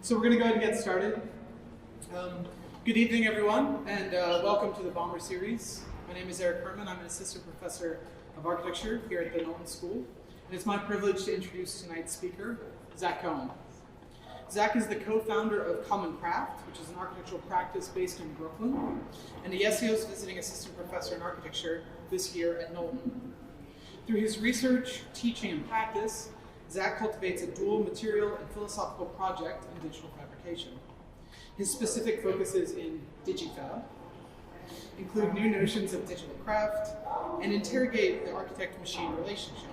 So we're going to go ahead and get started. Good evening, everyone, and welcome to the Baumer series. My name is Eric Herman. I'm an assistant professor of architecture here at the Knowlton School. And it's my privilege to introduce tonight's speaker, Zach Cohen. Zach is the co-founder of Common Craft, which is an architectural practice based in Brooklyn, and a YESIO's visiting assistant professor in architecture this year at Knowlton. Through his research, teaching, and practice, Zach cultivates a dual material and philosophical project in digital fabrication. His specific focuses in digifab include new notions of digital craft and interrogate the architect-machine relationship.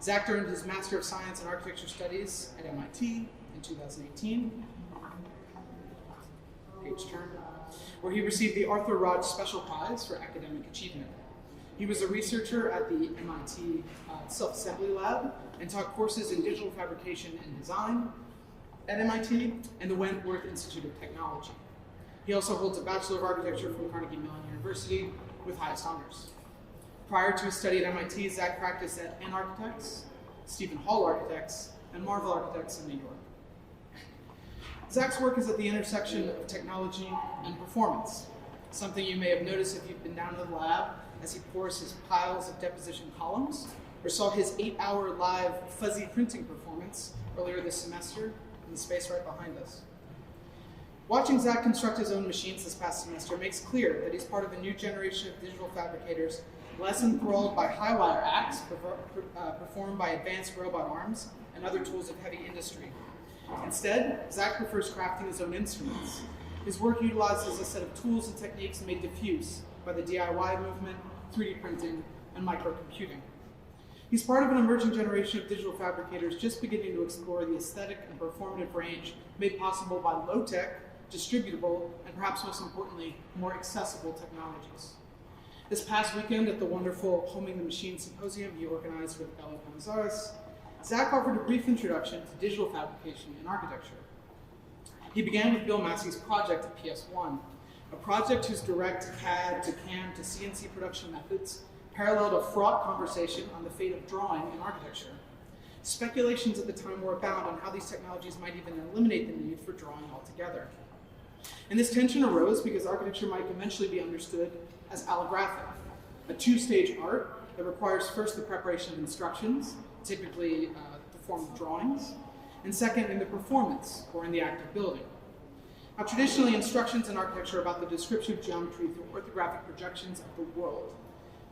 Zach earned his Master of Science in Architecture Studies at MIT in 2018, page turn, where he received the Arthur Raj Special Prize for Academic Achievement. He was a researcher at the MIT Self-Assembly Lab and taught courses in digital fabrication and design at MIT and the Wentworth Institute of Technology. He also holds a Bachelor of Architecture from Carnegie Mellon University with highest honors. Prior to his study at MIT, Zach practiced at N Architects, Stephen Hall Architects, and Marvel Architects in New York. Zach's work is at the intersection of technology and performance, something you may have noticed if you've been down to the lab as he pours his piles of deposition columns, or saw his 8-hour live fuzzy printing performance earlier this semester in the space right behind us. Watching Zach construct his own machines this past semester makes clear that he's part of a new generation of digital fabricators less enthralled by high-wire acts performed by advanced robot arms and other tools of heavy industry. Instead, Zach prefers crafting his own instruments. His work utilizes a set of tools and techniques made diffuse by the DIY movement, 3D printing, and microcomputing. He's part of an emerging generation of digital fabricators just beginning to explore the aesthetic and performative range made possible by low-tech, distributable, and perhaps most importantly, more accessible technologies. This past weekend at the wonderful Homing the Machine Symposium he organized with Bella Gonzalez, Zach offered a brief introduction to digital fabrication in architecture. He began with Bill Massey's project at PS1, a project whose direct CAD to CAM to CNC production methods paralleled a fraught conversation on the fate of drawing in architecture. Speculations at the time were abound on how these technologies might even eliminate the need for drawing altogether. And this tension arose because architecture might eventually be understood as allographic, a two-stage art that requires first the preparation of instructions, typically the form of drawings, and second in the performance, or in the act of building. Now, traditionally, instructions in architecture are about the description of geometry through orthographic projections of the world.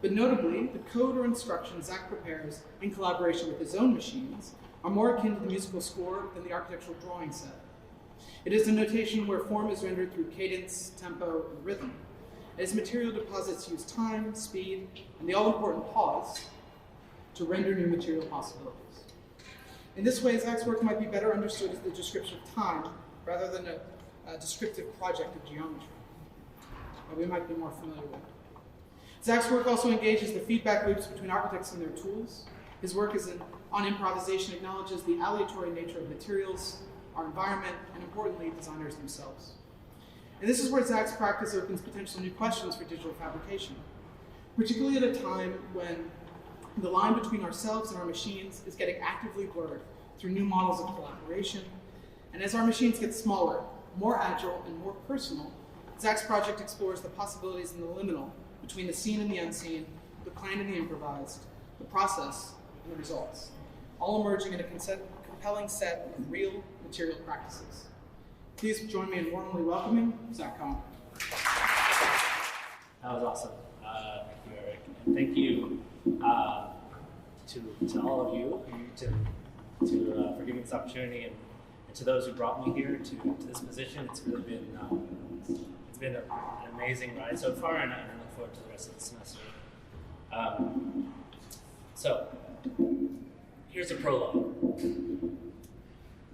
But notably, the code or instructions Zach prepares in collaboration with his own machines are more akin to the musical score than the architectural drawing set. It is a notation where form is rendered through cadence, tempo, and rhythm. As material deposits use time, speed, and the all-important pause to render new material possibilities. In this way, Zach's work might be better understood as the description of time rather than a descriptive project of geometry that we might be more familiar with. Zach's work also engages the feedback loops between architects and their tools. His work on improvisation acknowledges the aleatory nature of materials, our environment, and importantly, designers themselves. And this is where Zach's practice opens potential new questions for digital fabrication, particularly at a time when the line between ourselves and our machines is getting actively blurred through new models of collaboration. And as our machines get smaller, more agile, and more personal, Zach's project explores the possibilities in the liminal between the seen and the unseen, the planned and the improvised, the process and the results, all emerging in a compelling set of real material practices. Please join me in warmly welcoming Zach Cohen. That was awesome. Thank you, Eric. And thank you to all of you for giving this opportunity, and to those who brought me here to this position. It's really been an amazing ride so far, and I look forward to the rest of the semester. So, here's a prologue.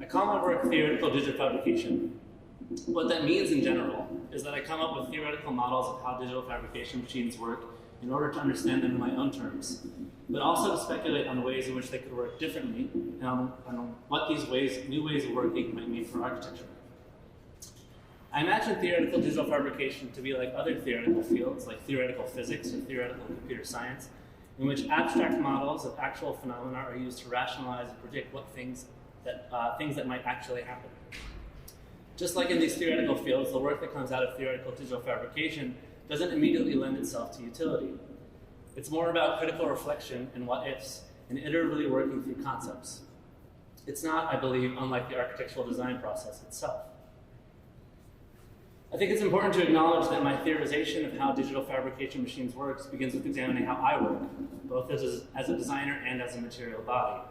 I call my work theoretical digital fabrication. What that means in general is that I come up with theoretical models of how digital fabrication machines work in order to understand them in my own terms, but also to speculate on the ways in which they could work differently and on what these new ways of working might mean for architecture. I imagine theoretical digital fabrication to be like other theoretical fields, like theoretical physics or theoretical computer science, in which abstract models of actual phenomena are used to rationalize and predict things that might actually happen. Just like in these theoretical fields, the work that comes out of theoretical digital fabrication doesn't immediately lend itself to utility. It's more about critical reflection and what-ifs, and iteratively working through concepts. It's not, I believe, unlike the architectural design process itself. I think it's important to acknowledge that my theorization of how digital fabrication machines works begins with examining how I work, both as a designer and as a material body.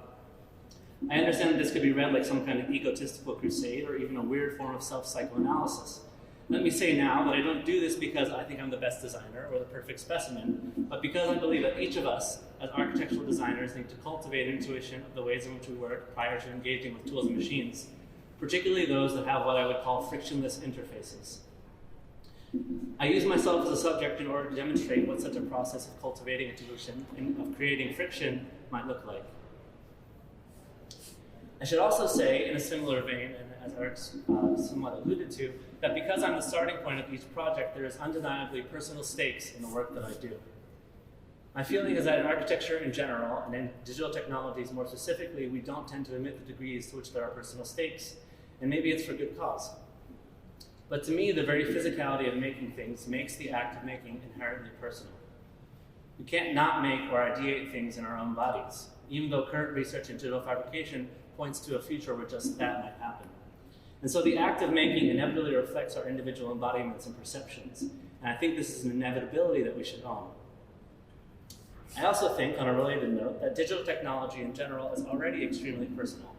I understand that this could be read like some kind of egotistical crusade or even a weird form of self-psychoanalysis. Let me say now that I don't do this because I think I'm the best designer or the perfect specimen, but because I believe that each of us, as architectural designers, need to cultivate intuition of the ways in which we work prior to engaging with tools and machines, particularly those that have what I would call frictionless interfaces. I use myself as a subject in order to demonstrate what such a process of cultivating intuition and of creating friction might look like. I should also say, in a similar vein, and as Eric somewhat alluded to, that because I'm the starting point of each project, there is undeniably personal stakes in the work that I do. My feeling is that in architecture in general, and in digital technologies more specifically, we don't tend to admit the degrees to which there are personal stakes, and maybe it's for good cause. But to me, the very physicality of making things makes the act of making inherently personal. We can't not make or ideate things in our own bodies, even though current research in digital fabrication points to a future where just that might happen. And so the act of making inevitably reflects our individual embodiments and perceptions, and I think this is an inevitability that we should own. I also think, on a related note, that digital technology in general is already extremely personal.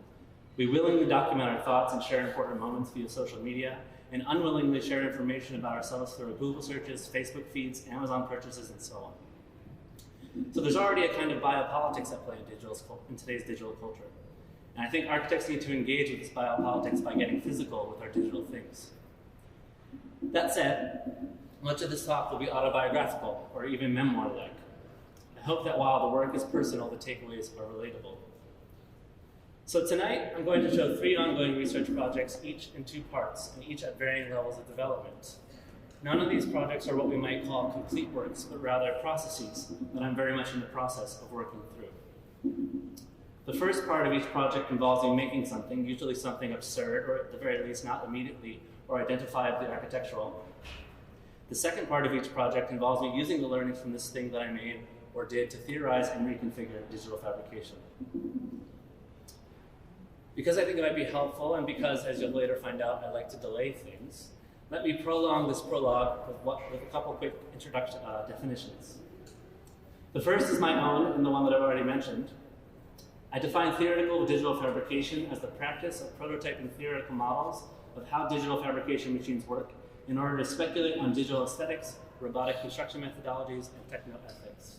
We willingly document our thoughts and share important moments via social media, and unwillingly share information about ourselves through Google searches, Facebook feeds, Amazon purchases, and so on. So there's already a kind of biopolitics at play in today's digital culture. And I think architects need to engage with this biopolitics by getting physical with our digital things. That said, much of this talk will be autobiographical or even memoir-like. I hope that while the work is personal, the takeaways are relatable. So tonight, I'm going to show 3 ongoing research projects, each in 2 parts, and each at varying levels of development. None of these projects are what we might call complete works, but rather processes that I'm very much in the process of working through. The first part of each project involves me making something, usually something absurd, or at the very least not immediately or identifiably architectural. The second part of each project involves me using the learnings from this thing that I made or did to theorize and reconfigure digital fabrication. Because I think it might be helpful, and because, as you'll later find out, I like to delay things, let me prolong this prologue with a couple quick definitions. The first is my own, and the one that I've already mentioned. I define theoretical digital fabrication as the practice of prototyping theoretical models of how digital fabrication machines work in order to speculate on digital aesthetics, robotic construction methodologies, and techno-ethics.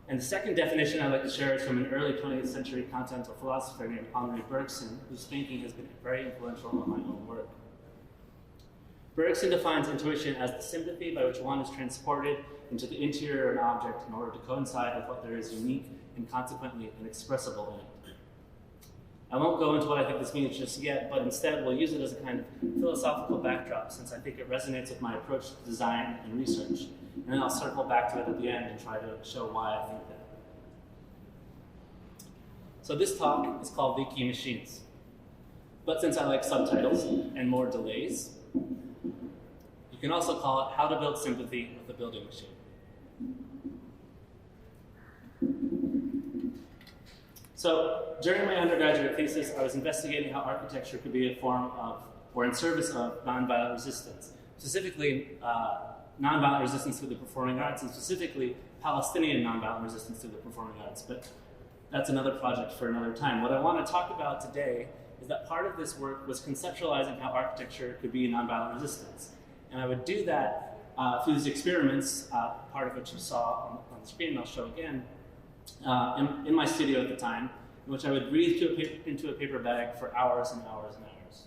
And the second definition I'd like to share is from an early 20th century continental philosopher named Henri Bergson, whose thinking has been very influential on my own work. Bergson defines intuition as the sympathy by which one is transported into the interior of an object in order to coincide with what there is unique and consequently inexpressible in it. I won't go into what I think this means just yet, but instead we'll use it as a kind of philosophical backdrop since I think it resonates with my approach to design and research. And then I'll circle back to it at the end and try to show why I think that. So this talk is called The Key Machines. But since I like subtitles and more delays, you can also call it How to Build Sympathy with a Building Machine. So during my undergraduate thesis, I was investigating how architecture could be a form of, or in service of, nonviolent resistance, specifically nonviolent resistance through the performing arts, and specifically Palestinian nonviolent resistance through the performing arts. But that's another project for another time. What I want to talk about today is that part of this work was conceptualizing how architecture could be nonviolent resistance. And I would do that through these experiments, part of which you saw on the screen, and I'll show again, in my studio at the time, in which I would breathe into a paper bag for hours and hours and hours.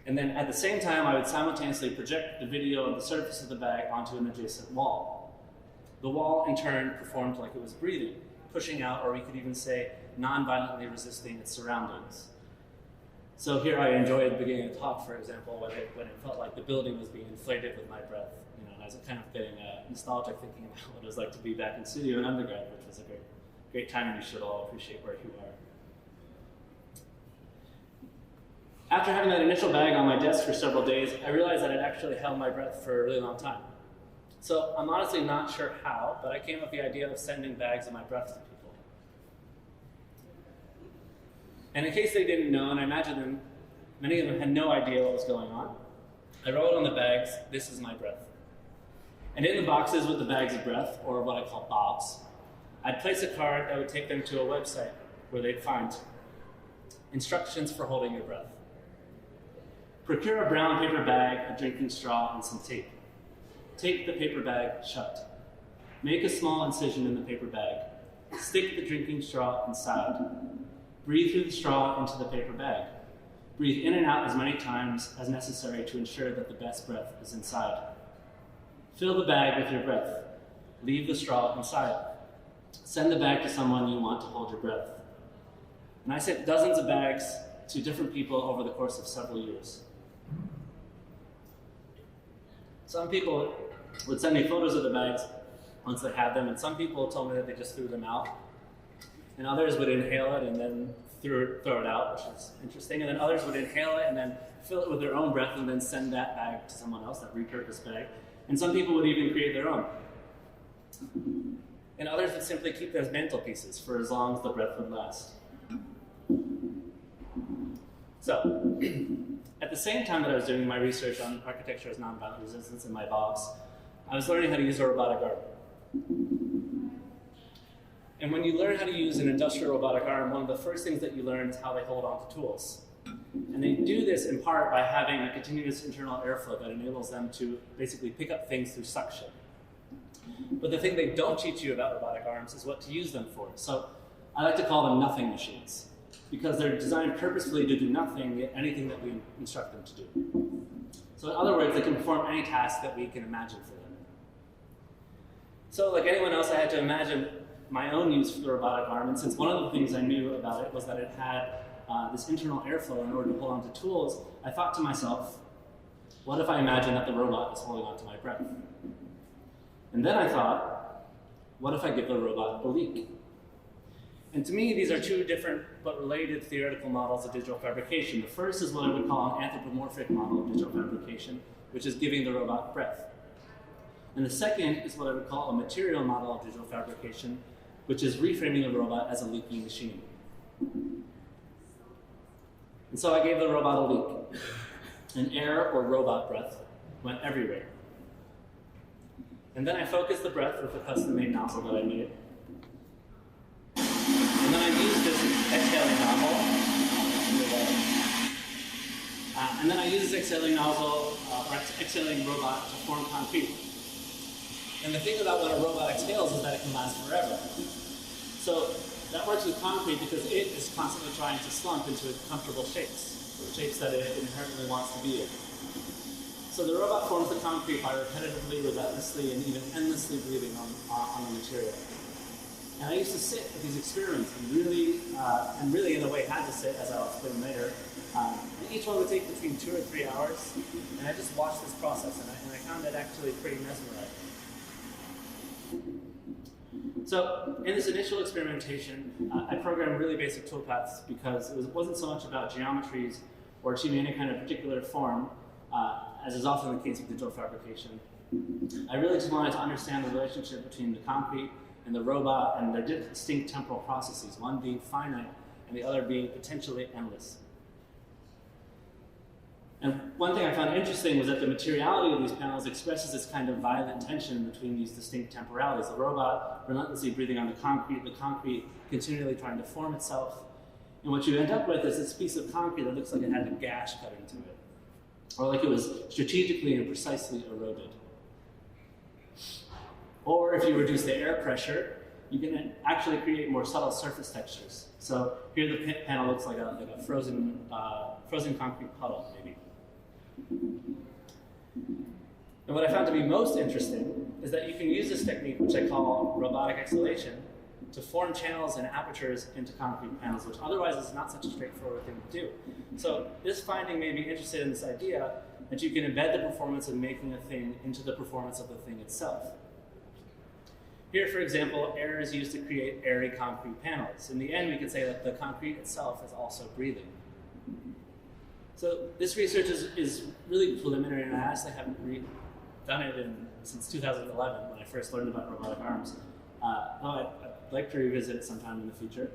And then at the same time, I would simultaneously project the video of the surface of the bag onto an adjacent wall. The wall, in turn, performed like it was breathing, pushing out, or we could even say, non-violently resisting its surroundings. So here I enjoyed the beginning of the talk, for example, when it felt like the building was being inflated with my breath. You know, and I was kind of getting nostalgic thinking about what it was like to be back in studio in undergrad, which was a great time, and you should all appreciate where you are. After having that initial bag on my desk for several days, I realized that it actually held my breath for a really long time. So I'm honestly not sure how, but I came up with the idea of sending bags of my breath to people. And in case they didn't know, and I imagine many of them had no idea what was going on, I wrote on the bags, "This is my breath." And in the boxes with the bags of breath, or what I call bobs, I'd place a card that would take them to a website where they'd find instructions for holding your breath. Procure a brown paper bag, a drinking straw, and some tape. Tape the paper bag shut. Make a small incision in the paper bag. Stick the drinking straw inside. Breathe through the straw into the paper bag. Breathe in and out as many times as necessary to ensure that the best breath is inside. Fill the bag with your breath. Leave the straw inside. Send the bag to someone you want to hold your breath. And I sent dozens of bags to different people over the course of several years. Some people would send me photos of the bags once they had them, and some people told me that they just threw them out. And others would inhale it and then throw it out, which is interesting. And then others would inhale it and then fill it with their own breath and then send that bag to someone else, that repurposed bag. And some people would even create their own. And others would simply keep those mantelpieces for as long as the breath would last. So, at the same time that I was doing my research on architecture as nonviolent resistance in my box, I was learning how to use a robotic arm. And when you learn how to use an industrial robotic arm, one of the first things that you learn is how they hold on to tools. And they do this in part by having a continuous internal airflow that enables them to basically pick up things through suction. But the thing they don't teach you about robotic arms is what to use them for. So I like to call them nothing machines, because they're designed purposefully to do nothing, yet anything that we instruct them to do. So in other words, they can perform any task that we can imagine for them. So like anyone else, I had to imagine my own use for the robotic arm, and since one of the things I knew about it was that it had this internal airflow in order to hold on to tools, I thought to myself, what if I imagine that the robot is holding on to my breath? And then I thought, what if I give the robot a leak? And to me, these are two different but related theoretical models of digital fabrication. The first is what I would call an anthropomorphic model of digital fabrication, which is giving the robot breath. And the second is what I would call a material model of digital fabrication, which is reframing the robot as a leaking machine. And so I gave the robot a leak. And air or robot breath went everywhere. And then I focused the breath with a custom-made nozzle that I made. And then I used this exhaling nozzle. And then I used this exhaling nozzle, or exhaling robot to form concrete. And the thing about when a robot exhales is that it can last forever. So that works with concrete because it is constantly trying to slump into comfortable shapes that it inherently wants to be in. So the robot forms the concrete by repetitively, relentlessly, and even endlessly breathing on the material. And I used to sit at these experiments and really in a way had to sit, as I'll explain later. And each one would take between 2 or 3 hours. And I just watched this process, and I found it actually pretty mesmerizing. So in this initial experimentation, I programmed really basic toolpaths because it wasn't so much about geometries or achieving any kind of particular form, as is often the case with digital fabrication. I really just wanted to understand the relationship between the concrete and the robot and their distinct temporal processes, one being finite and the other being potentially endless. And one thing I found interesting was that the materiality of these panels expresses this kind of violent tension between these distinct temporalities. The robot relentlessly breathing on the concrete continually trying to form itself. And what you end up with is this piece of concrete that looks like it had a gash cut into it, or like it was strategically and precisely eroded. Or if you reduce the air pressure, you can actually create more subtle surface textures. So here the panel looks like a frozen concrete puddle, maybe. And what I found to be most interesting is that you can use this technique, which I call robotic exhalation, to form channels and apertures into concrete panels, which otherwise is not such a straightforward thing to do. So this finding made me interested in this idea that you can embed the performance of making a thing into the performance of the thing itself. Here, for example, air is used to create airy concrete panels. In the end, we could say that the concrete itself is also breathing. So this research is really preliminary, and I actually haven't done it since 2011 when I first learned about robotic arms. I'd like to revisit it sometime in the future.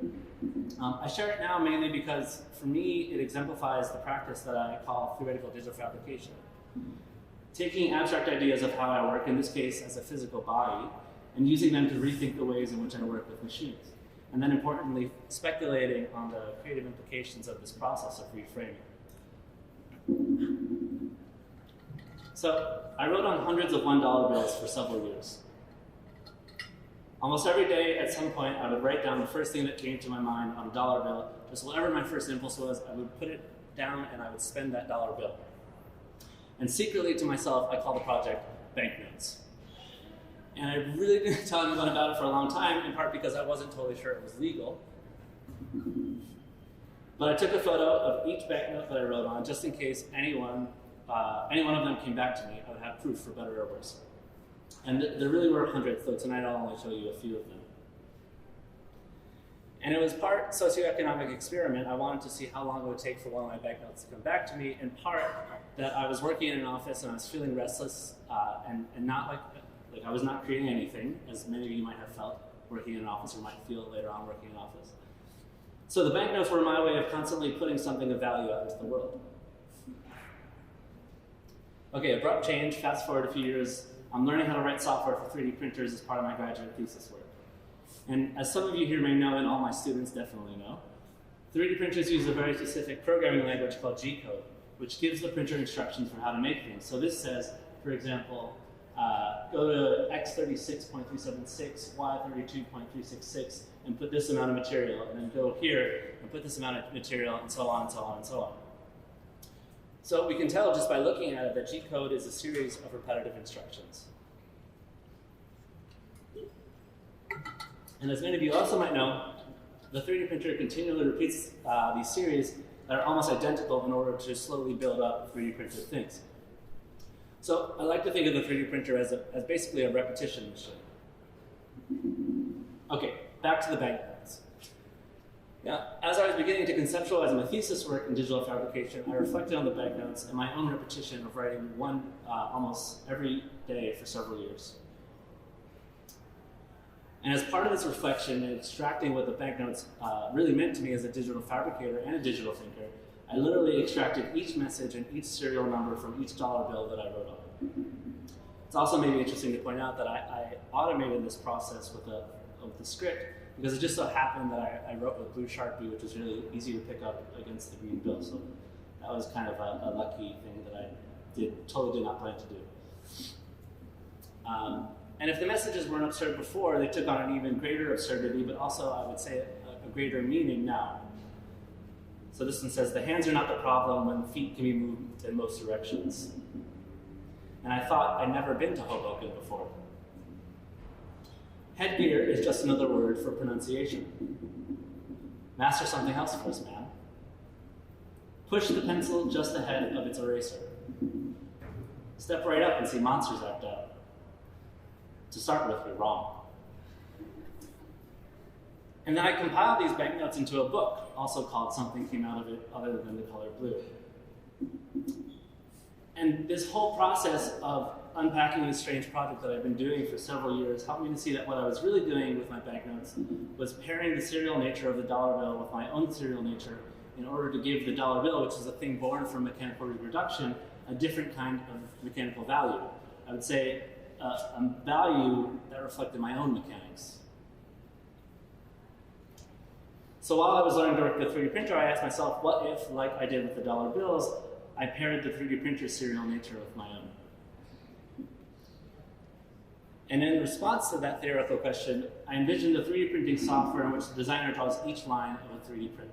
I share it now mainly because, for me, it exemplifies the practice that I call theoretical digital fabrication. Taking abstract ideas of how I work, in this case as a physical body, and using them to rethink the ways in which I work with machines. And then importantly, speculating on the creative implications of this process of reframing. So I wrote on hundreds of $1 bills for several years. Almost every day at some point I would write down the first thing that came to my mind on a $1 bill. Just whatever my first impulse was, I would put it down and I would spend that $1 bill. And secretly to myself, I called the project Banknotes. And I really didn't tell anyone about it for a long time, in part because I wasn't totally sure it was legal. But I took a photo of each banknote that I wrote on, just in case any one of them came back to me. I would have proof for better or worse. And there really were hundreds, though tonight I'll only show you a few of them. And it was part socioeconomic experiment. I wanted to see how long it would take for one of my banknotes to come back to me, in part that I was working in an office and I was feeling restless and not like I was not creating anything, as many of you might have felt working in an office or might feel later on working in an office. So the banknotes were my way of constantly putting something of value out into the world. Okay, abrupt change, fast forward a few years. I'm learning how to write software for 3D printers as part of my graduate thesis work. And as some of you here may know, and all my students definitely know, 3D printers use a very specific programming language called G-code, which gives the printer instructions for how to make things. So this says, for example, go to x36.376, y32.366, and put this amount of material, and then go here and put this amount of material, and so on and so on and so on. So we can tell just by looking at it that G-code is a series of repetitive instructions. And as many of you also might know, the 3D printer continually repeats these series that are almost identical in order to slowly build up 3D printed things. So I like to think of the 3D printer as basically a repetition machine. Okay, back to the banknotes. Now, as I was beginning to conceptualize my thesis work in digital fabrication, I reflected on the banknotes and my own repetition of writing one almost every day for several years. And as part of this reflection and extracting what the banknotes really meant to me as a digital fabricator and a digital thinker, I literally extracted each message and each serial number from each dollar bill that I wrote on. It's also maybe interesting to point out that I automated this process with a script, because it just so happened that I wrote with blue Sharpie, which was really easy to pick up against the green bill. So that was kind of a lucky thing that I totally did not plan to do. And if the messages weren't absurd before, they took on an even greater absurdity, but also, I would say, a greater meaning now. So this one says, the hands are not the problem when feet can be moved in most directions. And I thought I'd never been to Hoboken before. Headgear is just another word for pronunciation. Master something else for us, man. Push the pencil just ahead of its eraser. Step right up and see monsters act out. To start with, you're wrong. And then I compiled these banknotes into a book, also called Something Came Out of It Other Than the Color Blue. And this whole process of unpacking this strange project that I've been doing for several years helped me to see that what I was really doing with my banknotes was pairing the serial nature of the dollar bill with my own serial nature in order to give the dollar bill, which is a thing born from mechanical reproduction, a different kind of mechanical value. I would say a value that reflected my own mechanics. So while I was learning to work with the 3D printer, I asked myself, what if, like I did with the dollar bills, I paired the 3D printer's serial nature with my own? And in response to that theoretical question, I envisioned a 3D printing software in which the designer draws each line of a 3D print.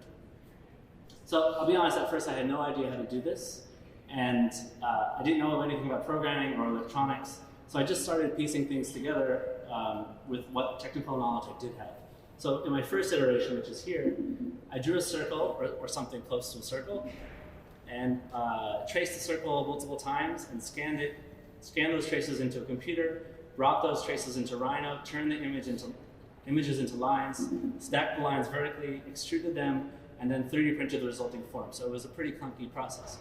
So I'll be honest, at first I had no idea how to do this, and I didn't know anything about programming or electronics, so I just started piecing things together with what technical knowledge I did have. So in my first iteration, which is here, I drew a circle, or something close to a circle, and traced the circle multiple times and scanned those traces into a computer, brought those traces into Rhino, turned the images into lines, stacked the lines vertically, extruded them, and then 3D printed the resulting form. So it was a pretty clunky process.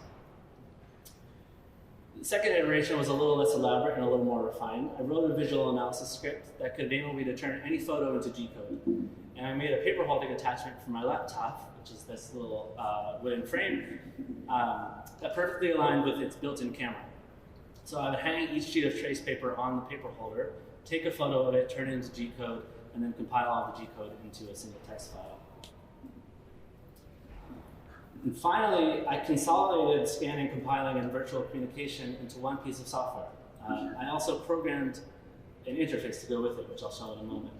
The second iteration was a little less elaborate and a little more refined. I wrote a visual analysis script that could enable me to turn any photo into G-code. And I made a paper holding attachment for my laptop, which is this little wooden frame, that perfectly aligned with its built-in camera. So I would hang each sheet of trace paper on the paper holder, take a photo of it, turn it into G-code, and then compile all the G-code into a single text file. And finally, I consolidated scanning, compiling, and virtual communication into one piece of software. I also programmed an interface to go with it, which I'll show in a moment.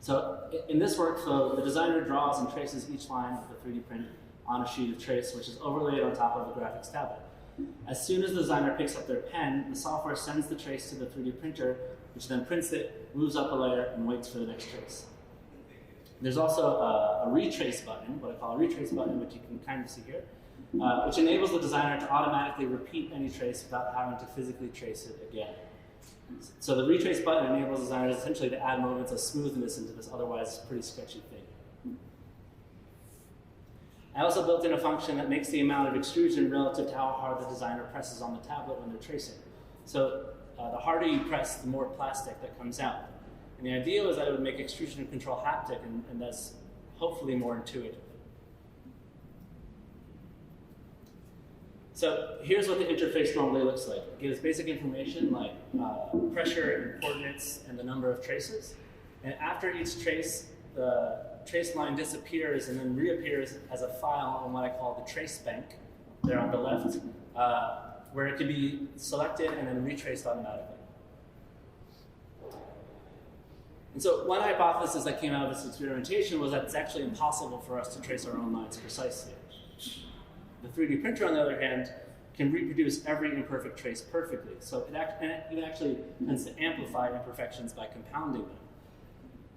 So in this workflow, the designer draws and traces each line of the 3D print on a sheet of trace, which is overlaid on top of a graphics tablet. As soon as the designer picks up their pen, the software sends the trace to the 3D printer, which then prints it, moves up a layer, and waits for the next trace. There's also a retrace button, what I call a retrace button, which you can kind of see here, which enables the designer to automatically repeat any trace without having to physically trace it again. So the retrace button enables designers essentially to add moments of smoothness into this otherwise pretty sketchy thing. I also built in a function that makes the amount of extrusion relative to how hard the designer presses on the tablet when they're tracing. So the harder you press, the more plastic that comes out. And the idea was that it would make extrusion control haptic, and thus hopefully more intuitive. So here's what the interface normally looks like. It gives basic information like pressure and coordinates and the number of traces. And after each trace, the trace line disappears and then reappears as a file on what I call the trace bank, there on the left, where it can be selected and then retraced automatically. And so one hypothesis that came out of this experimentation was that it's actually impossible for us to trace our own lines precisely. The 3D printer, on the other hand, can reproduce every imperfect trace perfectly. So it actually tends to amplify imperfections by compounding them.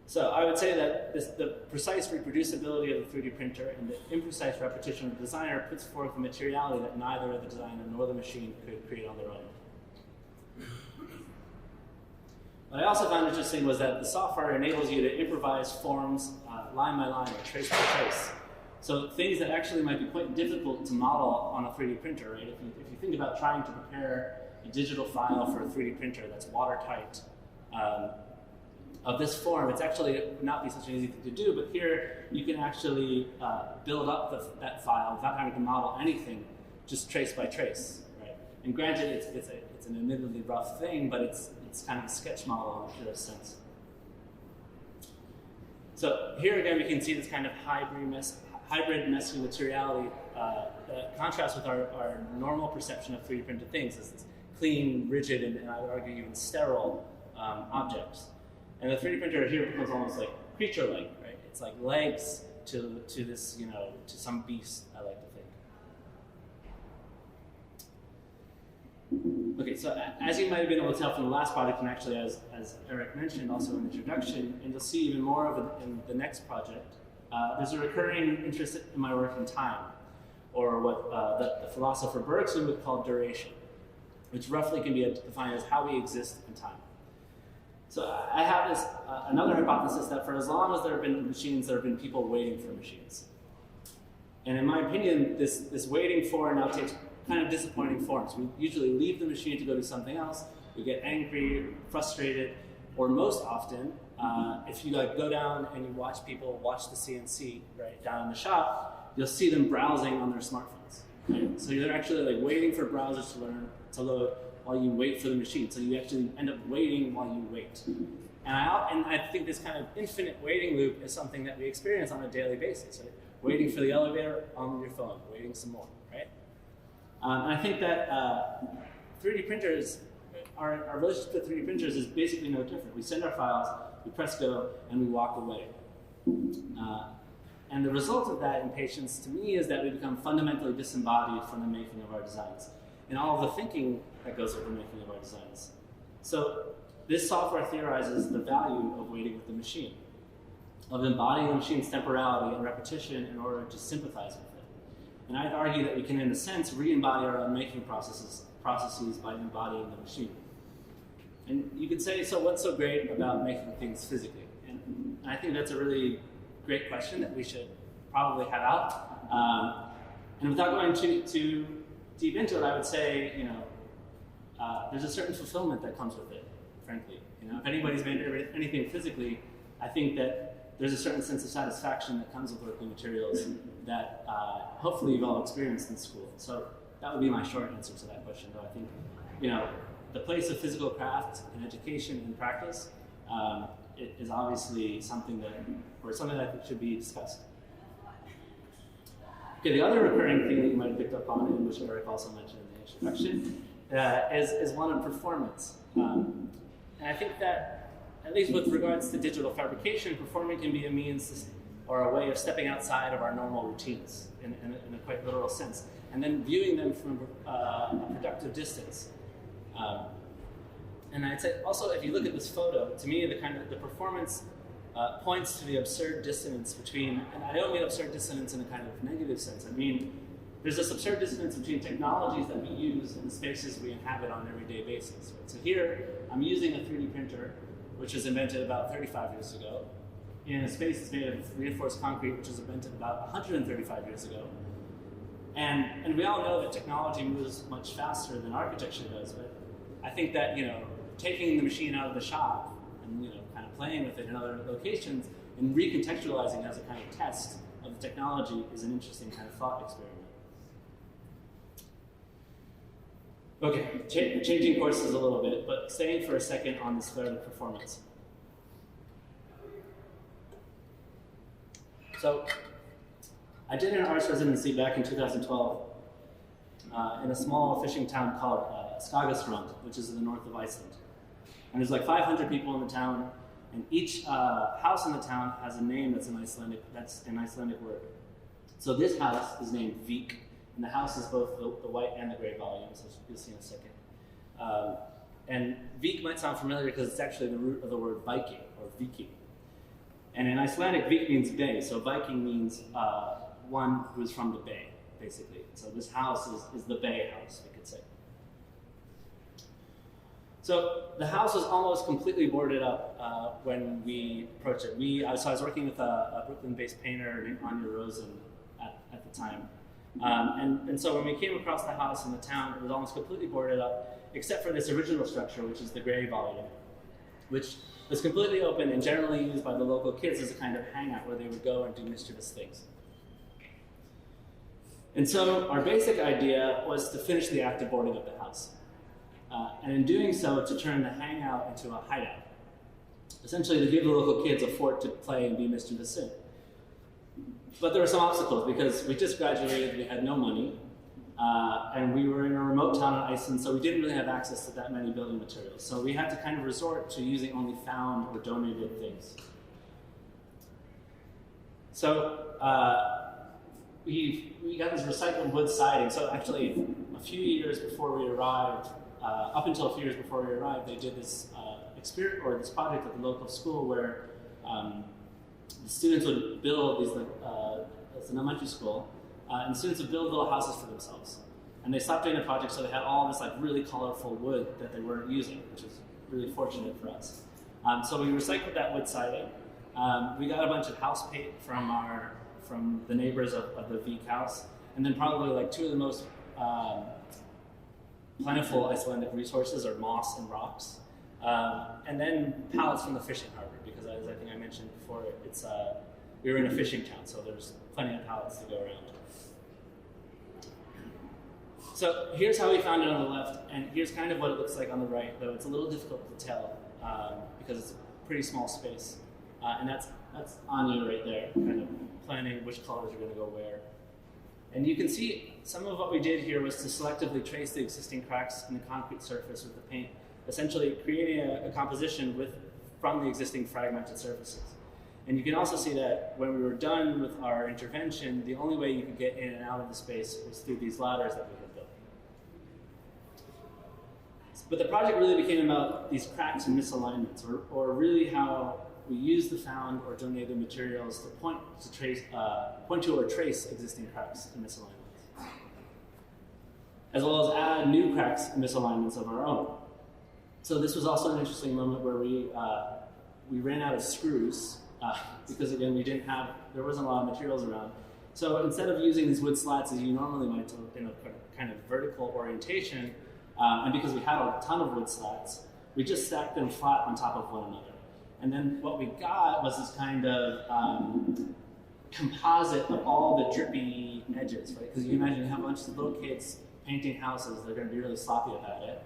So I would say that the precise reproducibility of the 3D printer and the imprecise repetition of the designer puts forth a materiality that neither the designer nor the machine could create on their own. What I also found interesting was that the software enables you to improvise forms line by line or trace by trace. So things that actually might be quite difficult to model on a 3D printer, right? If you think about trying to prepare a digital file for a 3D printer that's watertight of this form, it's actually would not be such an easy thing to do, but here you can actually build up that file without having to model anything, just trace by trace, right? And granted, it's an admittedly rough thing, but it's kind of a sketch model in the purest sense. So here again, we can see this kind of hybrid messy materiality that contrasts with our normal perception of 3D printed things as this clean, rigid, and I would argue even sterile objects. And the 3D printer here becomes almost like creature-like, right? It's like legs to this, to some beast, I like to think. Okay, so as you might have been able to tell from the last project, and actually as Eric mentioned also in the introduction, and you'll see even more of it in the next project, there's a recurring interest in my work in time, or what the philosopher Bergson would call duration, which roughly can be defined as how we exist in time. So I have this another hypothesis that for as long as there have been machines, there have been people waiting for machines. And in my opinion, this waiting for now takes kind of disappointing forms. We usually leave the machine to go do something else. We get angry, frustrated, or most often, if you go down and you watch people watch the CNC right down in the shop, you'll see them browsing on their smartphones. Right? So you're actually like waiting for browsers to load while you wait for the machine. So you actually end up waiting while you wait. And I think this kind of infinite waiting loop is something that we experience on a daily basis. Right? Waiting for the elevator on your phone, waiting some more, right? And I think that 3D printers, our relationship to 3D printers is basically no different. We send our files, we press go, and we walk away. And the result of that impatience, to me, is that we become fundamentally disembodied from the making of our designs and all of the thinking that goes with the making of our designs. So this software theorizes the value of waiting with the machine, of embodying the machine's temporality and repetition in order to sympathize with it. And I'd argue that we can, in a sense, re-embody our own making processes by embodying the machine. And you could say, so what's so great about making things physically? And I think that's a really great question that we should probably have out. And without going too deep into it, I would say, there's a certain fulfillment that comes with it, frankly. If anybody's made anything physically, I think that there's a certain sense of satisfaction that comes with working materials that hopefully you've all experienced in school. So that would be my short answer to that question, though. I think, the place of physical craft in education and practice is obviously something that should be discussed. Okay, the other recurring theme that you might have picked up on, and which Eric also mentioned in the introduction, is one of performance. And I think that, at least with regards to digital fabrication, performing can be a means or a way of stepping outside of our normal routines in a quite literal sense, and then viewing them from a productive distance. And I'd say also, if you look at this photo, to me, the performance points to the absurd dissonance between, and I don't mean absurd dissonance in a kind of negative sense. I mean, there's this absurd dissonance between technologies that we use and the spaces we inhabit on an everyday basis. Right? So here, I'm using a 3D printer, which was invented about 35 years ago, in a space that's made of reinforced concrete, which was invented about 135 years ago. And we all know that technology moves much faster than architecture does, but I think that, taking the machine out of the shop and, kind of playing with it in other locations and recontextualizing as a kind of test of the technology is an interesting kind of thought experiment. Okay, changing courses a little bit, but staying for a second on this thread of performance. So, I did an arts residency back in 2012 in a small fishing town called Skagastrand, which is in the north of Iceland. And there's like 500 people in the town, and each house in the town has a name that's an Icelandic word. So this house is named Vik, and the house is both the white and the gray volumes, as you'll see in a second. And Vik might sound familiar because it's actually the root of the word Viking, or Viking. And in Icelandic, Vik means bay, so Viking means one who is from the bay, basically. So this house is the bay house, we could say. So the house was almost completely boarded up when we approached it. So I was working with a Brooklyn-based painter named Anya Rosen at the time. And so when we came across the house in the town, it was almost completely boarded up, except for this original structure, which is the gray volume, which was completely open and generally used by the local kids as a kind of hangout where they would go and do mischievous things. And so our basic idea was to finish the act of boarding up the house. And in doing so, to turn the hangout into a hideout. Essentially, to give the local kids a fort to play and be mischievous in. But there were some obstacles because we just graduated, we had no money, and we were in a remote town in Iceland, so we didn't really have access to that many building materials. So we had to kind of resort to using only found or donated things. So we got this recycled wood siding. So actually, a few years before we arrived, up until a few years before we arrived, they did this this project at the local school where the students would build these, it's an elementary school, and the students would build little houses for themselves. And they stopped doing the project, so they had all this really colorful wood that they weren't using, which was really fortunate for us. So we recycled that wood siding. We got a bunch of house paint from the neighbors of the Vik house, and then probably two of the most plentiful Icelandic resources are moss and rocks. And then pallets from the fishing harbor, because as I think I mentioned before, we were in a fishing town, so there's plenty of pallets to go around. So here's how we found it on the left, and here's kind of what it looks like on the right, though it's a little difficult to tell because it's a pretty small space. And that's Anya right there, kind of planning which colors are going to go where. And you can see some of what we did here was to selectively trace the existing cracks in the concrete surface with the paint, essentially creating a composition from the existing fragmented surfaces. And you can also see that when we were done with our intervention, the only way you could get in and out of the space was through these ladders that we had built. But the project really became about these cracks and misalignments, or really how we use the found or donated materials to point to or trace existing cracks and misalignments, as well as add new cracks and misalignments of our own. So this was also an interesting moment where we ran out of screws because again, there wasn't a lot of materials around. So instead of using these wood slats as you normally might in a kind of vertical orientation, and because we had a ton of wood slats, we just stacked them flat on top of one another. And then what we got was this kind of composite of all the drippy edges, right? Because you imagine you have a bunch of little kids painting houses, they're going to be really sloppy about it.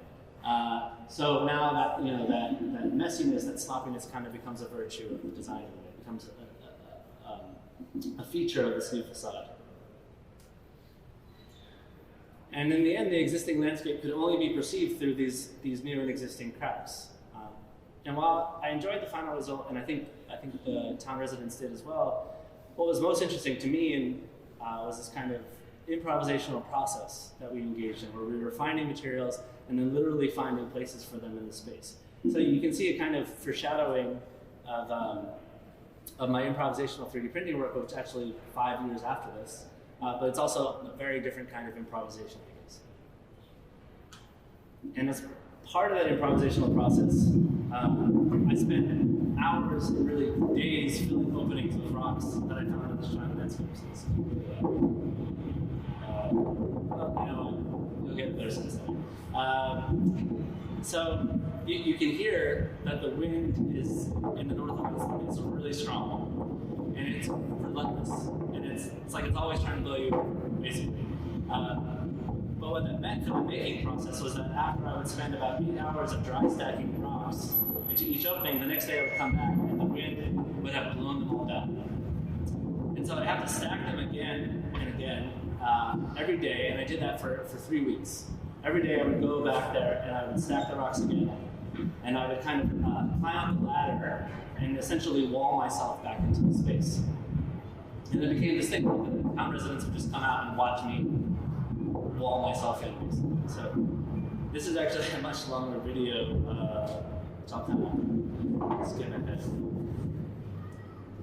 So now that that messiness, that sloppiness, kind of becomes a virtue of the design. It becomes a feature of this new facade. And in the end, the existing landscape could only be perceived through these new and existing cracks. And while I enjoyed the final result, and I think the town residents did as well, what was most interesting to me was this kind of improvisational process that we engaged in, where we were finding materials and then literally finding places for them in the space. So you can see a kind of foreshadowing of my improvisational 3D printing work, which actually 5 years after this, but it's also a very different kind of improvisation, I guess. And as part of that improvisational process, I spent hours and really days filling openings with rocks that I found in the shrine landscapes. You'll get there soon. So you can hear that the wind is in the north of Iceland is really strong, and it's relentless, and it's like it's always trying to blow you over, basically. But what that meant for the making process was that after I would spend about 8 hours of dry stacking rocks into each opening, the next day I would come back and the wind would have blown them all down. And so I'd have to stack them again and again every day, and I did that for 3 weeks. Every day I would go back there and I would stack the rocks again, and I would kind of climb up the ladder and essentially wall myself back into the space. And it became this thing where the town residents would just come out and watch me wall myself in, basically. So this is actually a much longer video, which I'll kind of skip ahead.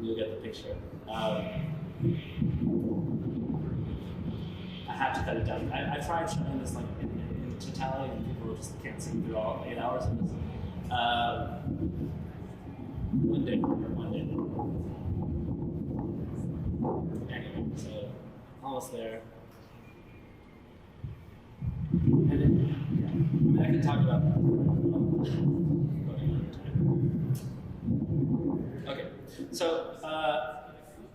You'll get the picture. I had to cut it down. I tried showing this like in totality, and people just can't see through all 8 hours of this. One day. Anyway, so almost there. And then, I can talk about okay, so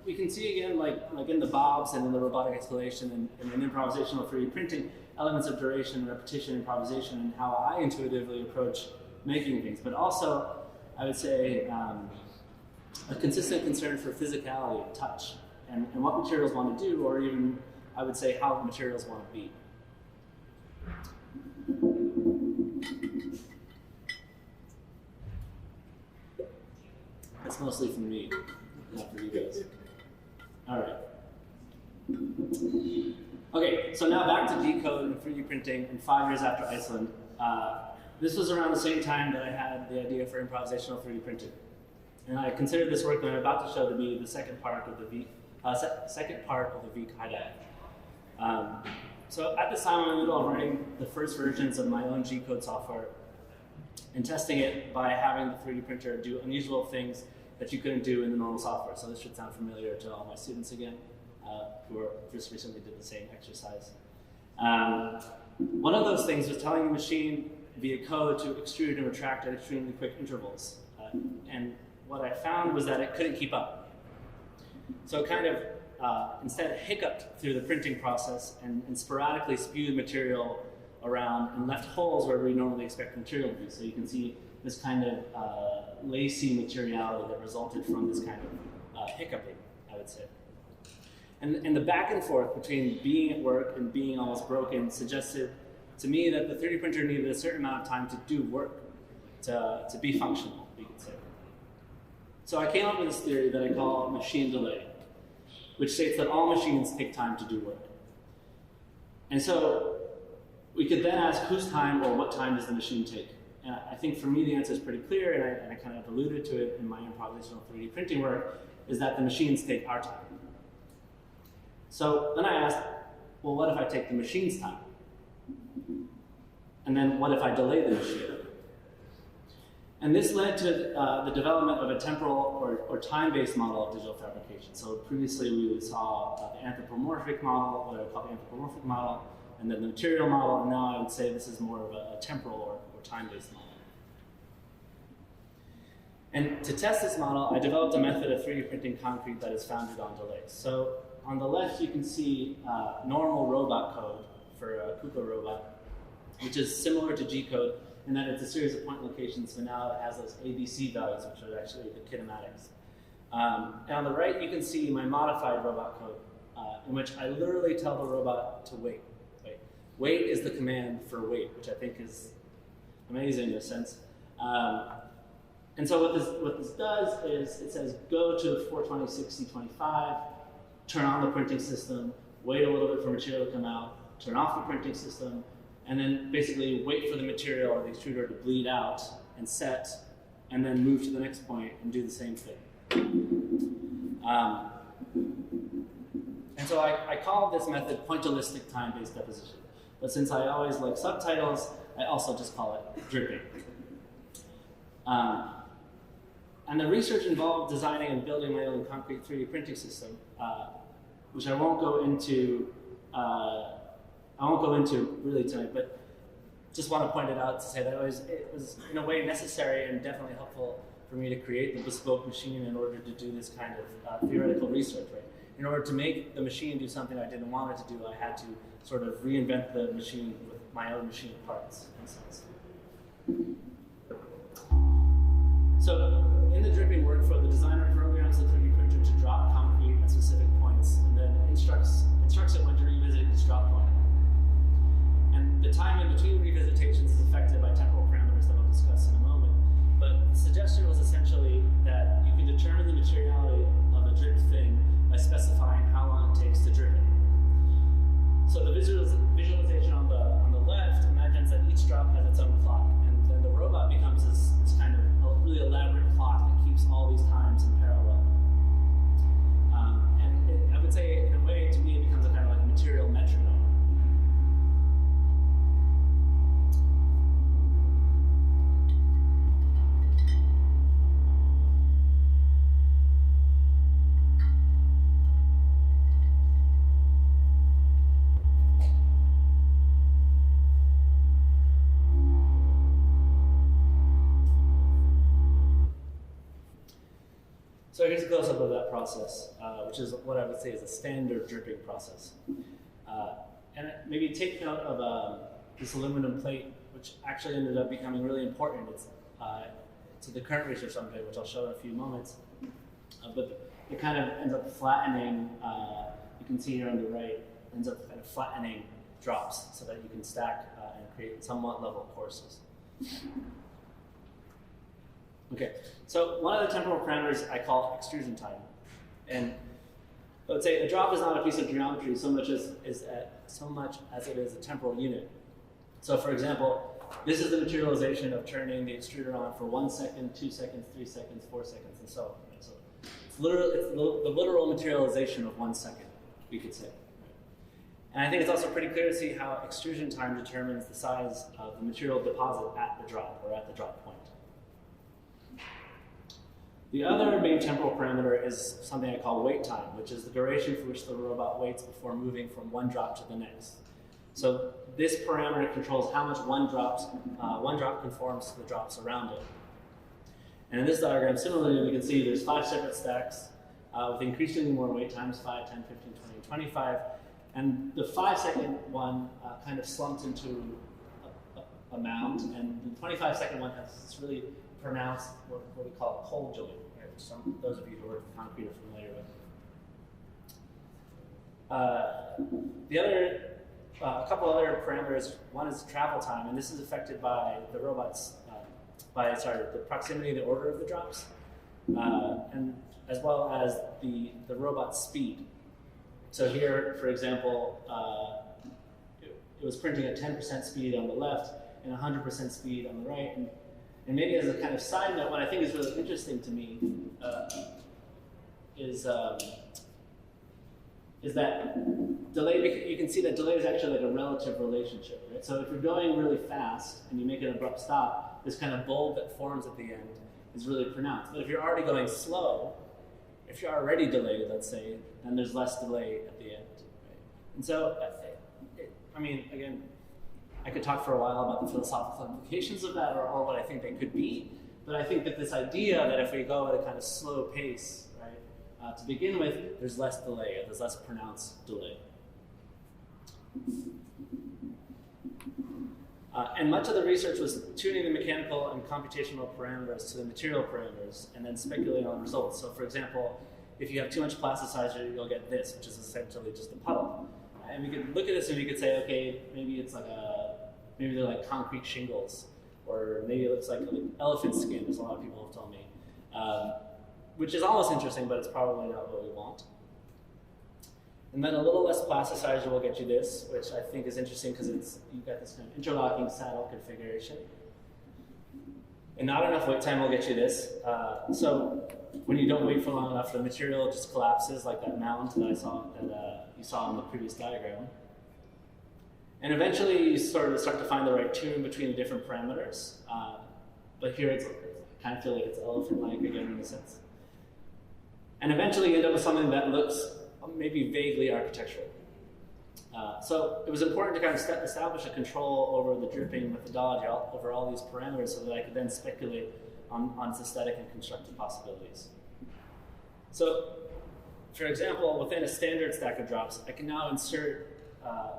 we can see again, like in the bobs and in the robotic exhalation and in improvisational 3D printing, elements of duration, repetition, improvisation, and how I intuitively approach making things. But also, I would say, a consistent concern for physicality, touch, and what materials want to do, or even, I would say, how materials want to be. That's mostly for me, not for you guys. All right. Okay, so now back to decode and 3D printing, and 5 years after Iceland. This was around the same time that I had the idea for improvisational 3D printing. And I considered this work that I'm about to show to be the second part of the Vik high dive. So at this time, I'm in the middle of writing the first versions of my own G-code software and testing it by having the 3D printer do unusual things that you couldn't do in the normal software. So this should sound familiar to all my students again, who just recently did the same exercise. One of those things was telling the machine via code to extrude and retract at extremely quick intervals. And what I found was that it couldn't keep up. So it kind of instead hiccuped through the printing process and sporadically spewed material around and left holes where we normally expect material to be. So you can see this kind of lacy materiality that resulted from this kind of hiccuping, I would say. And the back and forth between being at work and being almost broken suggested to me that the 3D printer needed a certain amount of time to do work, to be functional, you could say. So I came up with this theory that I call machine delay, which states that all machines take time to do work. And so we could then ask whose time or what time does the machine take? And I think for me the answer is pretty clear, and I kind of alluded to it in my improvisational 3D printing work, is that the machines take our time. So then I asked, well, what if I take the machine's time? And then what if I delay the machine? And this led to the development of a temporal or time-based model of digital fabrication. So previously we saw the anthropomorphic model, what I would call the anthropomorphic model, and then the material model, and now I would say this is more of a temporal or time-based model. And to test this model, I developed a method of 3D printing concrete that is founded on delays. So on the left, you can see normal robot code for a KUKA robot, which is similar to G code in that it's a series of point locations, but now it has those ABC values, which are actually the kinematics. And on the right, you can see my modified robot code, in which I literally tell the robot to wait. Wait is the command for wait, which I think is amazing in a sense. And so what this does is it says go to 420/60/25, turn on the printing system, wait a little bit for material to come out, turn off the printing system, and then basically wait for the material or the extruder to bleed out and set, and then move to the next point and do the same thing. And so I call this method pointillistic time-based deposition. But since I always like subtitles, I also just call it dripping. And the research involved designing and building my own concrete 3D printing system, which I won't go into really tonight, but just want to point it out to say that it was in a way necessary and definitely helpful for me to create the bespoke machine in order to do this kind of theoretical research, right? In order to make the machine do something I didn't want it to do, I had to sort of reinvent the machine with my own machine parts, in a sense. So in the dripping workflow, the designer programs the 3D printer to drop concrete at specific points and then instructs it when to revisit each drop point. And the time in between revisitations is affected by temporal parameters that I'll discuss in a moment. But the suggestion was essentially that you can determine the materiality of a dripped thing by specifying how long it takes to drip it. So the visualization on the left imagines that each drop has its own clock, and then the robot becomes this kind of a really elaborate clock that keeps all these times in parallel. I would say, in a way, to me, it becomes a kind of like a material metronome. So here's a close-up of that process, which is what I would say is a standard dripping process. And maybe take note of this aluminum plate, which actually ended up becoming really important. It's to the current research I'm doing, which I'll show in a few moments. But it kind of ends up flattening, you can see here on the right, ends up kind of flattening drops so that you can stack and create somewhat level courses. Okay, so one of the temporal parameters I call extrusion time. And let's say a drop is not a piece of geometry so much as it is a temporal unit. So for example, this is the materialization of turning the extruder on for 1 second, 2 seconds, 3 seconds, 4 seconds, and so on. Right? So it's the literal materialization of 1 second, we could say. And I think it's also pretty clear to see how extrusion time determines the size of the material deposit at the drop, or at the drop point. The other main temporal parameter is something I call wait time, which is the duration for which the robot waits before moving from one drop to the next. So this parameter controls how much one drop conforms to the drops around it. And in this diagram, similarly, we can see there's 5 separate stacks with increasingly more wait times, 5, 10, 15, 20, and 25. And the 5-second one kind of slumped into a mound, and the 25-second one has this really pronounced what we call cold joint, right, which those of you who work with concrete are familiar with. A couple other parameters. One is travel time, and this is affected by the robot's, the proximity and the order of the drops, and as well as the robot's speed. So here, for example, it was printing at 10% speed on the left and 100% speed on the right. And maybe as a kind of side note, what I think is really interesting to me is that delay. You can see that delay is actually like a relative relationship, right? So if you're going really fast and you make an abrupt stop, this kind of bulb that forms at the end is really pronounced. But if you're already going slow, if you're already delayed, let's say, then there's less delay at the end. Right? And so, I mean, again, I could talk for a while about the philosophical implications of that or what I think they could be, but I think that this idea that if we go at a kind of slow pace, right, to begin with, there's less delay, there's less pronounced delay. And much of the research was tuning the mechanical and computational parameters to the material parameters and then speculating on results. So for example, if you have too much plasticizer, you'll get this, which is essentially just a puddle. And we could look at this and we could say, okay, maybe it's like maybe they're like concrete shingles, or maybe it looks like elephant skin, as a lot of people have told me, which is almost interesting, but it's probably not what we want. And then a little less plasticizer will get you this, which I think is interesting because you've got this kind of interlocking saddle configuration. And not enough wait time will get you this. So when you don't wait for long enough, the material just collapses like that mound that you saw in the previous diagram. And eventually you sort of start to find the right tune between the different parameters. But here it's kind of feel like it's elephant-like again in a sense. And eventually you end up with something that looks maybe vaguely architectural. So it was important to kind of establish a control over the dripping methodology, over all these parameters, so that I could then speculate on its aesthetic and constructive possibilities. So, for example, within a standard stack of drops, I can now insert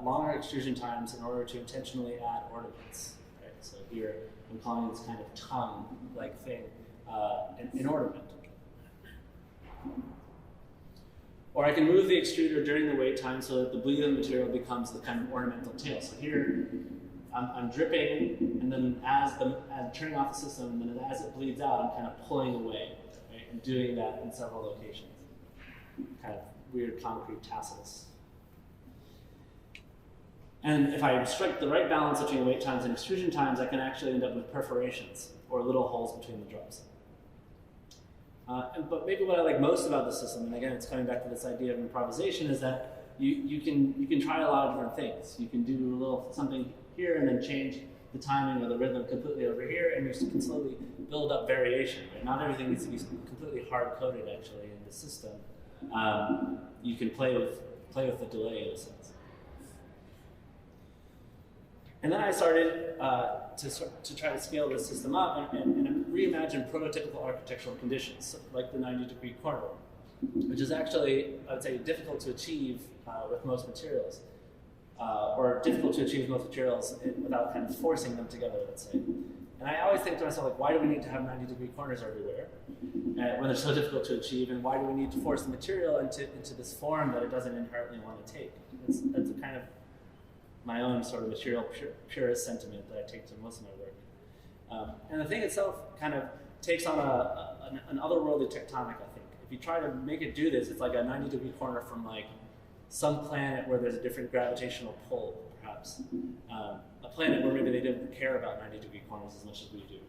longer extrusion times in order to intentionally add ornaments. Right? So here I'm calling this kind of tongue-like thing an ornament. Or I can move the extruder during the wait time so that the bleed of the material becomes the kind of ornamental tail. So here, I'm dripping, and then as turning off the system, and then as it bleeds out, I'm kind of pulling away, right? And doing that in several locations. Kind of weird concrete tassels. And if I strike the right balance between wait times and extrusion times, I can actually end up with perforations, or little holes between the drops. But maybe what I like most about the system, and again, it's coming back to this idea of improvisation, is that you can try a lot of different things. You can do a little something here and then change the timing or the rhythm completely over here, and you can slowly build up variation. Right? Not everything needs to be completely hard-coded, actually, in the system. You can play with the delay, in a sense. And then I started to try to scale this system up and reimagine prototypical architectural conditions, like the 90-degree corner, which is actually, I would say, difficult to achieve with most materials, or difficult to achieve with most materials without kind of forcing them together, let's say. And I always think to myself, like, why do we need to have 90-degree corners everywhere when they're so difficult to achieve, and why do we need to force the material into this form that it doesn't inherently want to take? That's a kind of my own sort of material purist sentiment that I take to most of my work. And the thing itself kind of takes on an otherworldly tectonic, I think. If you try to make it do this, it's like a 90-degree corner from like some planet where there's a different gravitational pull, perhaps. A planet where maybe they didn't care about 90-degree corners as much as we do.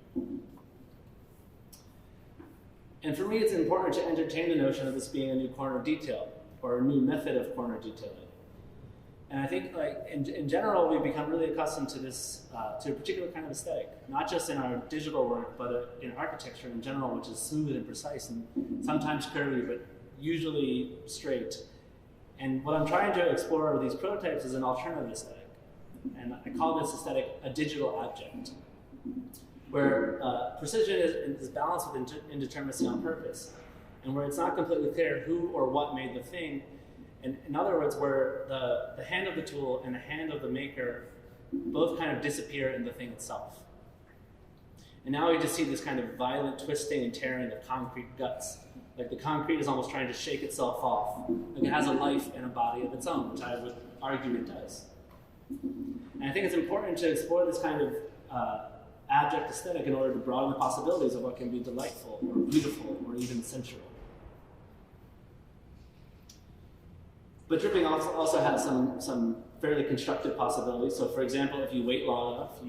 And for me, it's important to entertain the notion of this being a new corner detail, or a new method of corner detailing. And I think, like in general, we've become really accustomed to this, to a particular kind of aesthetic, not just in our digital work, but in architecture in general, which is smooth and precise, and sometimes curvy, but usually straight. And what I'm trying to explore with these prototypes is an alternative aesthetic, and I call this aesthetic a digital object, where precision is balanced with indeterminacy on purpose, and where it's not completely clear who or what made the thing. In other words, where the hand of the tool and the hand of the maker both kind of disappear in the thing itself. And now we just see this kind of violent twisting and tearing of concrete guts. Like the concrete is almost trying to shake itself off. Like it has a life and a body of its own, which I would argue it does. And I think it's important to explore this kind of abject aesthetic in order to broaden the possibilities of what can be delightful or beautiful or even sensual. But dripping also has some fairly constructive possibilities. So for example, if you wait long enough,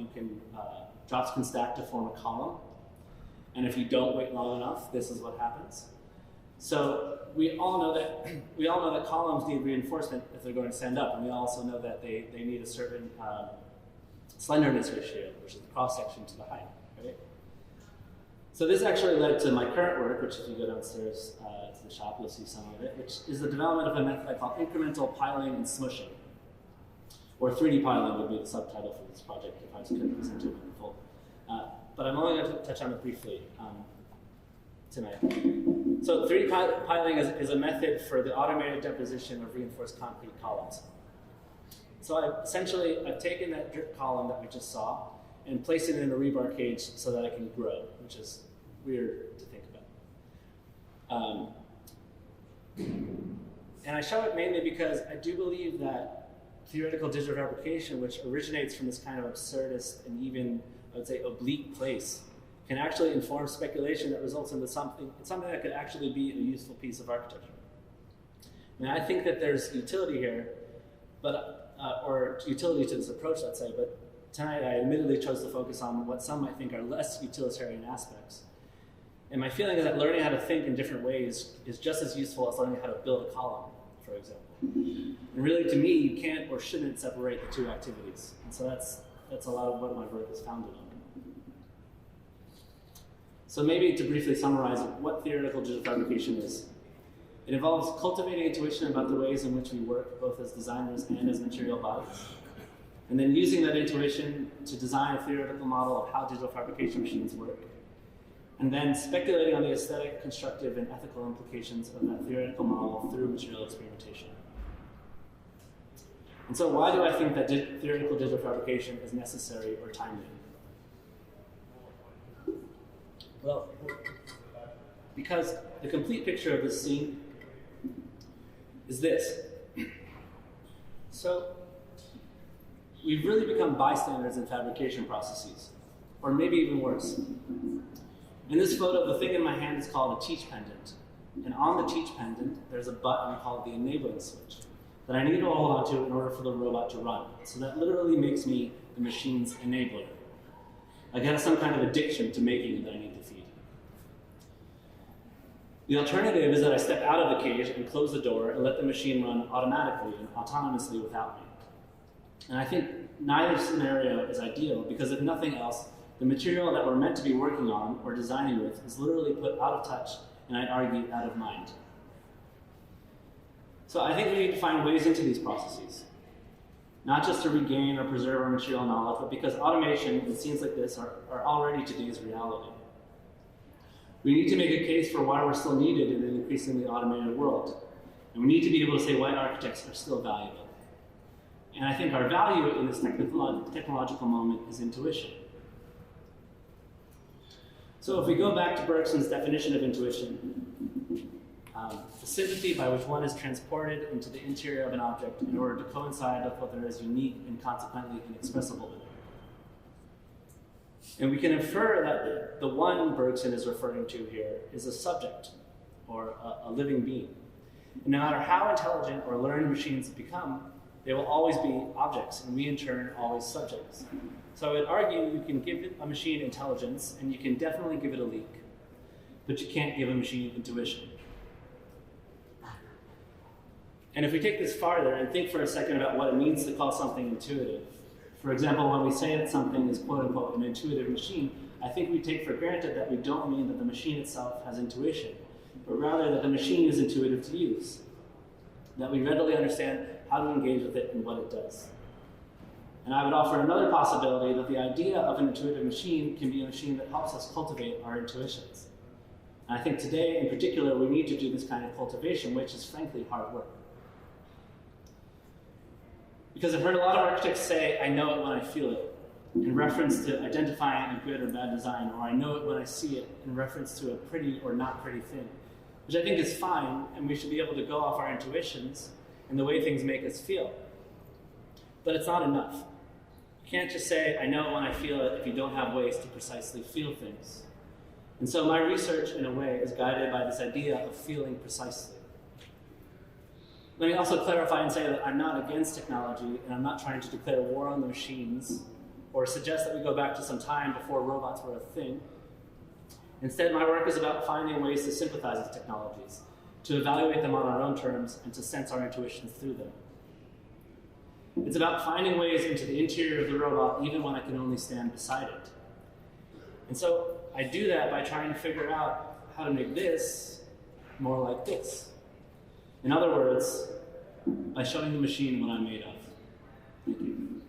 drops can stack to form a column. And if you don't wait long enough, this is what happens. So we all know that columns need reinforcement if they're going to stand up. And we also know that they need a certain slenderness ratio, which is the cross-section to the height. right? So this actually led to my current work, which if you go downstairs to the shop, you'll see some of it, which is the development of a method I call incremental piling and smushing. Or 3D piling would be the subtitle for this project if I was going to present it in full. But I'm only going to touch on it briefly tonight. So 3D piling is a method for the automated deposition of reinforced concrete columns. So I've taken that drip column that we just saw and placed it in a rebar cage so that it can grow, which is weird to think about. And I show it mainly because I do believe that theoretical digital fabrication, which originates from this kind of absurdist and even, I would say, oblique place, can actually inform speculation that results into something that could actually be a useful piece of architecture. I mean, I think that there's utility here, or utility to this approach, let's say, but tonight I admittedly chose to focus on what some might think are less utilitarian aspects. And my feeling is that learning how to think in different ways is just as useful as learning how to build a column, for example. And really, to me, you can't or shouldn't separate the two activities. And so that's a lot of what my work is founded on. So maybe to briefly summarize what theoretical digital fabrication is. It involves cultivating intuition about the ways in which we work, both as designers and as material bodies. And then using that intuition to design a theoretical model of how digital fabrication machines work. And then speculating on the aesthetic, constructive, and ethical implications of that theoretical model through material experimentation. And so why do I think that theoretical digital fabrication is necessary or timely? Well, because the complete picture of this scene is this. So we've really become bystanders in fabrication processes, or maybe even worse. In this photo, the thing in my hand is called a teach pendant. And on the teach pendant, there's a button called the enabling switch that I need to hold onto in order for the robot to run. So that literally makes me the machine's enabler. Like I have some kind of addiction to making it that I need to feed. The alternative is that I step out of the cage and close the door and let the machine run automatically and autonomously without me. And I think neither scenario is ideal because if nothing else, the material that we're meant to be working on or designing with is literally put out of touch and I'd argue out of mind. So I think we need to find ways into these processes, not just to regain or preserve our material knowledge, but because automation and scenes like this are already today's reality. We need to make a case for why we're still needed in an increasingly automated world. And we need to be able to say why architects are still valuable. And I think our value in this technological moment is intuition. So if we go back to Bergson's definition of intuition, the sympathy by which one is transported into the interior of an object in order to coincide with what there is unique and consequently inexpressible in it. And we can infer that the one Bergson is referring to here is a subject, or a living being. And no matter how intelligent or learned machines become, they will always be objects, and we in turn always subjects. So I would argue you can give a machine intelligence, and you can definitely give it a leak, but you can't give a machine intuition. And if we take this farther and think for a second about what it means to call something intuitive, for example, when we say that something is quote-unquote an intuitive machine, I think we take for granted that we don't mean that the machine itself has intuition, but rather that the machine is intuitive to use, that we readily understand how to engage with it and what it does. And I would offer another possibility that the idea of an intuitive machine can be a machine that helps us cultivate our intuitions. And I think today, in particular, we need to do this kind of cultivation, which is frankly hard work. Because I've heard a lot of architects say, I know it when I feel it, in reference to identifying a good or bad design, or I know it when I see it, in reference to a pretty or not pretty thing, which I think is fine, and we should be able to go off our intuitions and the way things make us feel. But it's not enough. You can't just say, I know it when I feel it, if you don't have ways to precisely feel things. And so my research, in a way, is guided by this idea of feeling precisely. Let me also clarify and say that I'm not against technology, and I'm not trying to declare war on the machines, or suggest that we go back to some time before robots were a thing. Instead, my work is about finding ways to sympathize with technologies, to evaluate them on our own terms, and to sense our intuitions through them. It's about finding ways into the interior of the robot even when I can only stand beside it. And so I do that by trying to figure out how to make this more like this. In other words, by showing the machine what I'm made of. Thank you.